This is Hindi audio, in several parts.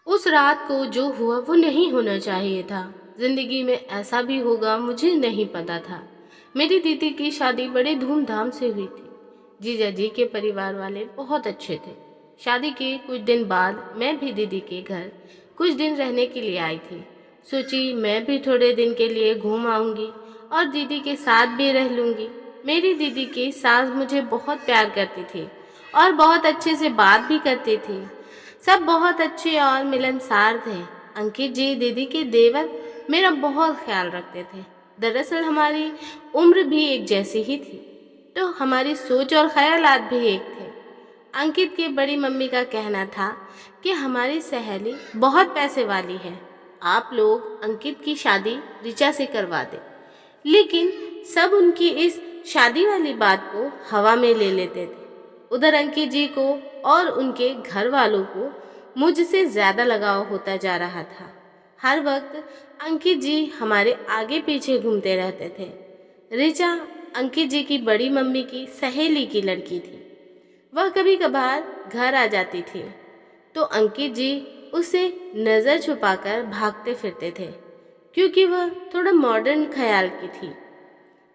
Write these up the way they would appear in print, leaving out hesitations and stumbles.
उस रात को जो हुआ वो नहीं होना चाहिए था। जिंदगी में ऐसा भी होगा मुझे नहीं पता था। मेरी दीदी की शादी बड़े धूमधाम से हुई थी। जीजा जी के परिवार वाले बहुत अच्छे थे। शादी के कुछ दिन बाद मैं भी दीदी के घर कुछ दिन रहने के लिए आई थी। सोची मैं भी थोड़े दिन के लिए घूम आऊंगी और दीदी के साथ भी रह लूंगी। मेरी दीदी की सास मुझे बहुत प्यार करती थी और बहुत अच्छे से बात भी करती थी। सब बहुत अच्छे और मिलनसार थे। अंकित जी दीदी के देवर मेरा बहुत ख्याल रखते थे। दरअसल हमारी उम्र भी एक जैसी ही थी, तो हमारी सोच और ख्यालात भी एक थे। अंकित की बड़ी मम्मी का कहना था कि हमारी सहेली बहुत पैसे वाली है, आप लोग अंकित की शादी ऋचा से करवा दें। लेकिन सब उनकी इस शादी वाली बात को हवा में ले लेते थे। उधर अंकित जी को और उनके घर वालों को मुझसे ज्यादा लगाव होता जा रहा था। हर वक्त अंकित जी हमारे आगे पीछे घूमते रहते थे। ऋचा अंकित जी की बड़ी मम्मी की सहेली की लड़की थी। वह कभी कभार घर आ जाती थी तो अंकित जी उसे नजर छुपाकर भागते फिरते थे, क्योंकि वह थोड़ा मॉडर्न ख्याल की थी।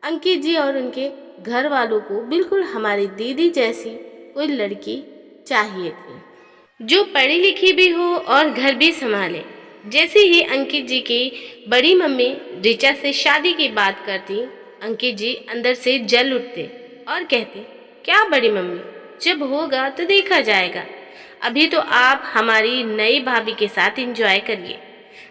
अंकित जी और उनके घर वालों को बिल्कुल हमारी दीदी जैसी कोई लड़की चाहिए थी, जो पढ़ी लिखी भी हो और घर भी संभाले। जैसे ही अंकित जी की बड़ी मम्मी ऋचा से शादी की बात करती, अंकित जी अंदर से जल उठते और कहते, क्या बड़ी मम्मी, जब होगा तो देखा जाएगा, अभी तो आप हमारी नई भाभी के साथ एंजॉय करिए।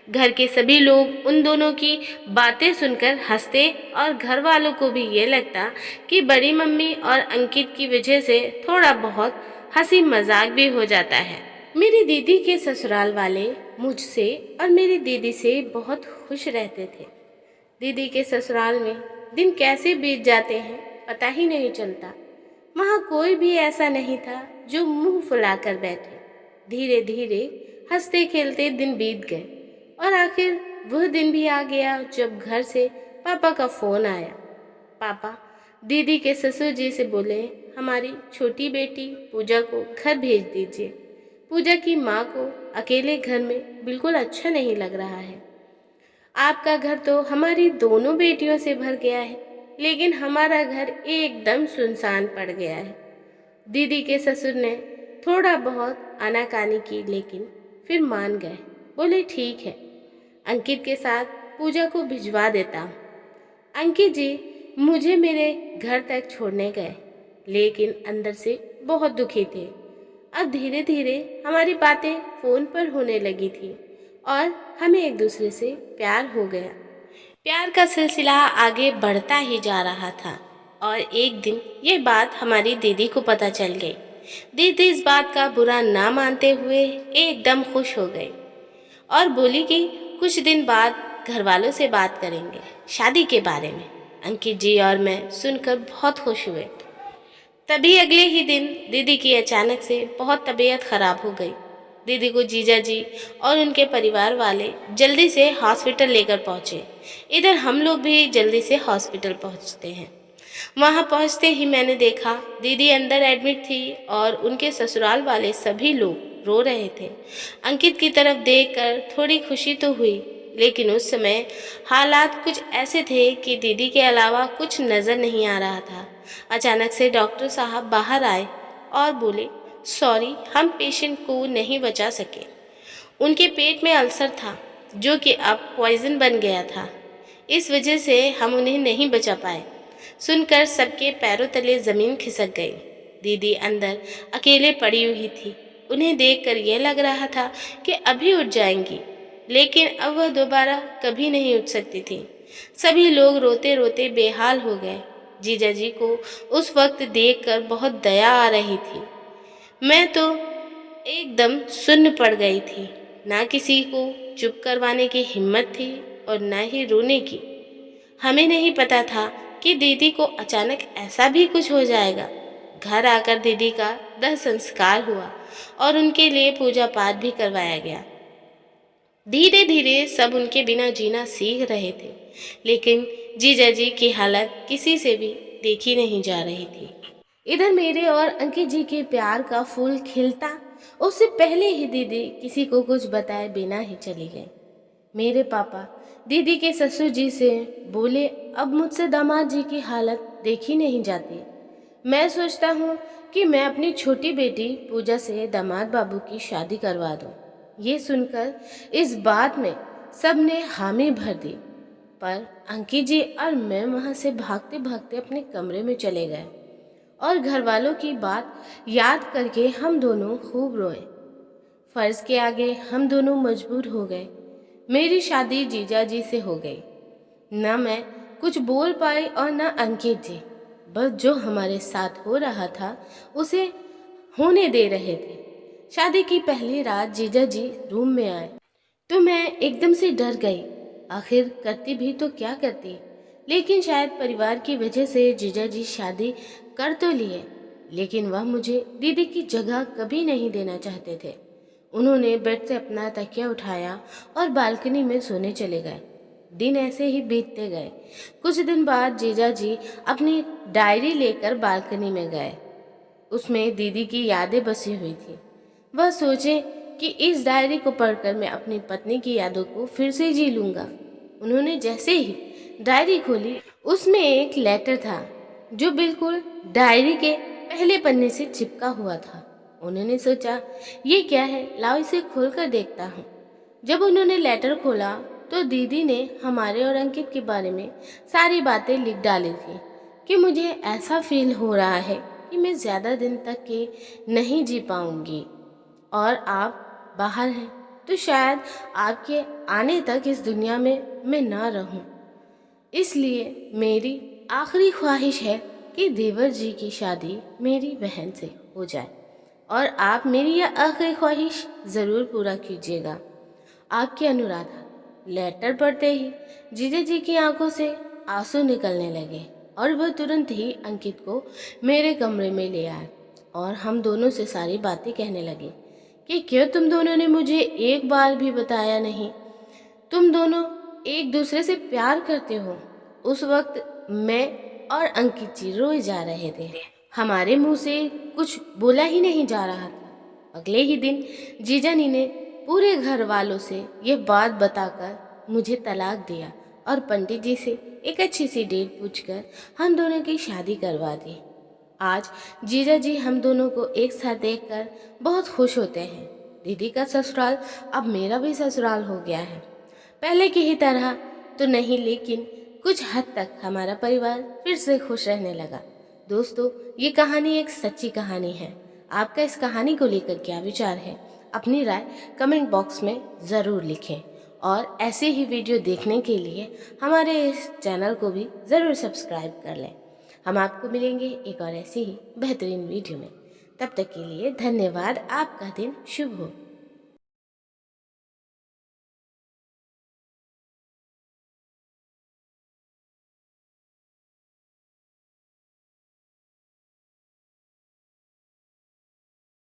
घर के सभी लोग उन दोनों की बातें सुनकर हंसते और घर वालों को भी ये लगता कि बड़ी मम्मी और अंकित की वजह से थोड़ा बहुत हंसी मजाक भी हो जाता है। मेरी दीदी के ससुराल वाले मुझसे और मेरी दीदी से बहुत खुश रहते थे। दीदी के ससुराल में दिन कैसे बीत जाते हैं पता ही नहीं चलता। वहाँ कोई भी ऐसा नहीं था जो मुंह फुलाकर बैठे। धीरे धीरे हंसते खेलते दिन बीत गए और आखिर वह दिन भी आ गया जब घर से पापा का फोन आया। पापा दीदी के ससुर जी से बोले, हमारी छोटी बेटी पूजा को घर भेज दीजिए। पूजा की माँ को अकेले घर में बिल्कुल अच्छा नहीं लग रहा है। आपका घर तो हमारी दोनों बेटियों से भर गया है, लेकिन हमारा घर एकदम सुनसान पड़ गया है। दीदी के ससुर ने थोड़ा बहुत आनाकानी की, लेकिन फिर मान गए। बोले ठीक है, अंकित के साथ पूजा को भिजवा देता हूँ। अंकित जी मुझे मेरे घर तक छोड़ने गए, लेकिन अंदर से बहुत दुखी थे। अब धीरे धीरे हमारी बातें फोन पर होने लगी थी और हमें एक दूसरे से प्यार हो गया। प्यार का सिलसिला आगे बढ़ता ही जा रहा था और एक दिन ये बात हमारी दीदी को पता चल गई। दीदी इस बात का बुरा ना मानते हुए एकदम खुश हो गई और बोली कि कुछ दिन बाद घर वालों से बात करेंगे शादी के बारे में। अंकित जी और मैं सुनकर बहुत खुश हुए। तभी अगले ही दिन दीदी की अचानक से बहुत तबीयत खराब हो गई। दीदी को जीजा जी और उनके परिवार वाले जल्दी से हॉस्पिटल लेकर पहुंचे। इधर हम लोग भी जल्दी से हॉस्पिटल पहुंचते हैं। वहां पहुंचते ही मैंने देखा दीदी अंदर एडमिट थी और उनके ससुराल वाले सभी लोग रो रहे थे। अंकित की तरफ देखकर थोड़ी खुशी तो हुई, लेकिन उस समय हालात कुछ ऐसे थे कि दीदी के अलावा कुछ नजर नहीं आ रहा था। अचानक से डॉक्टर साहब बाहर आए और बोले, सॉरी, हम पेशेंट को नहीं बचा सके। उनके पेट में अल्सर था जो कि अब पॉइजन बन गया था। इस वजह से हम उन्हें नहीं बचा पाए। सुनकर सबके पैरों तले जमीन खिसक गई। दीदी अंदर अकेले पड़ी हुई थी। उन्हें देखकर यह लग रहा था कि अभी उठ जाएंगी, लेकिन अब वह दोबारा कभी नहीं उठ सकती थी। सभी लोग रोते रोते बेहाल हो गए। जीजा जी को उस वक्त देखकर बहुत दया आ रही थी। मैं तो एकदम सुन्न पड़ गई थी। ना किसी को चुप करवाने की हिम्मत थी और ना ही रोने की। हमें नहीं पता था कि दीदी को अचानक ऐसा भी कुछ हो जाएगा। घर आकर दीदी का दाह संस्कार हुआ और उनके लिए पूजा पाठ भी करवाया गया। धीरे धीरे सब उनके बिना जीना सीख रहे थे, लेकिन जीजा जी की हालत किसी से भी देखी नहीं जा रही थी। इधर मेरे और अंकित जी के प्यार का फूल खिलता उससे पहले ही दीदी किसी को कुछ बताए बिना ही चली गई। मेरे पापा दीदी के ससुर जी से बोले, अब मुझसे दामाद जी की हालत देखी नहीं जाती। मैं सोचता हूँ कि मैं अपनी छोटी बेटी पूजा से दामाद बाबू की शादी करवा दूँ। ये सुनकर इस बात में सबने हामी भर दी, पर अंकित जी और मैं वहाँ से भागते भागते अपने कमरे में चले गए और घर वालों की बात याद करके हम दोनों खूब रोए। फर्ज के आगे हम दोनों मजबूर हो गए। मेरी शादी जीजा जी से हो गई। न मैं कुछ बोल पाई और न अंकित जी। बस जो हमारे साथ हो रहा था उसे होने दे रहे थे। शादी की पहली रात जीजा जी रूम में आए तो मैं एकदम से डर गई। आखिर करती भी तो क्या करती, लेकिन शायद परिवार की वजह से जीजा जी शादी कर तो लिए, लेकिन वह मुझे दीदी की जगह कभी नहीं देना चाहते थे। उन्होंने बेड से अपना तकिया उठाया और बालकनी में सोने चले गए। दिन ऐसे ही बीतते गए। कुछ दिन बाद जीजा जी अपनी डायरी लेकर बालकनी में गए। उसमें दीदी की यादें बसी हुई थी। वह सोचे कि इस डायरी को पढ़कर मैं अपनी पत्नी की यादों को फिर से जी लूँगा। उन्होंने जैसे ही डायरी खोली, उसमें एक लेटर था जो बिल्कुल डायरी के पहले पन्ने से चिपका हुआ था। उन्होंने सोचा, ये क्या है, लाओ इसे खोलकर देखता हूँ। जब उन्होंने लेटर खोला तो दीदी ने हमारे और अंकित के बारे में सारी बातें लिख डाली थी कि मुझे ऐसा फील हो रहा है कि मैं ज़्यादा दिन तक के नहीं जी पाऊंगी और आप बाहर हैं तो शायद आपके आने तक इस दुनिया में मैं ना रहूं। इसलिए मेरी आखिरी ख्वाहिश है कि देवर जी की शादी मेरी बहन से हो जाए और आप मेरी यह आखिरी ख्वाहिश ज़रूर पूरा कीजिएगा। आपकी अनुराधा। लेटर पढ़ते ही जीजा जी की आंखों से आंसू निकलने लगे और वह तुरंत ही अंकित को मेरे कमरे में ले आए और हम दोनों से सारी बातें कहने लगे कि क्यों तुम दोनों ने मुझे एक बार भी बताया नहीं, तुम दोनों एक दूसरे से प्यार करते हो। उस वक्त मैं और अंकित जी रोए जा रहे थे। हमारे मुंह से कुछ बोला ही नहीं जा रहा था। अगले ही दिन जीजानी ने पूरे घर वालों से ये बात बताकर मुझे तलाक दिया और पंडित जी से एक अच्छी सी डेट पूछकर हम दोनों की शादी करवा दी। आज जीजा जी हम दोनों को एक साथ देखकर बहुत खुश होते हैं। दीदी का ससुराल अब मेरा भी ससुराल हो गया है। पहले की ही तरह तो नहीं, लेकिन कुछ हद तक हमारा परिवार फिर से खुश रहने लगा। दोस्तों, ये कहानी एक सच्ची कहानी है। आपका इस कहानी को लेकर क्या विचार है? अपनी राय कमेंट बॉक्स में ज़रूर लिखें और ऐसे ही वीडियो देखने के लिए हमारे इस चैनल को भी ज़रूर सब्सक्राइब कर लें। हम आपको मिलेंगे एक और ऐसी ही बेहतरीन वीडियो में। तब तक के लिए धन्यवाद। आपका दिन शुभ हो।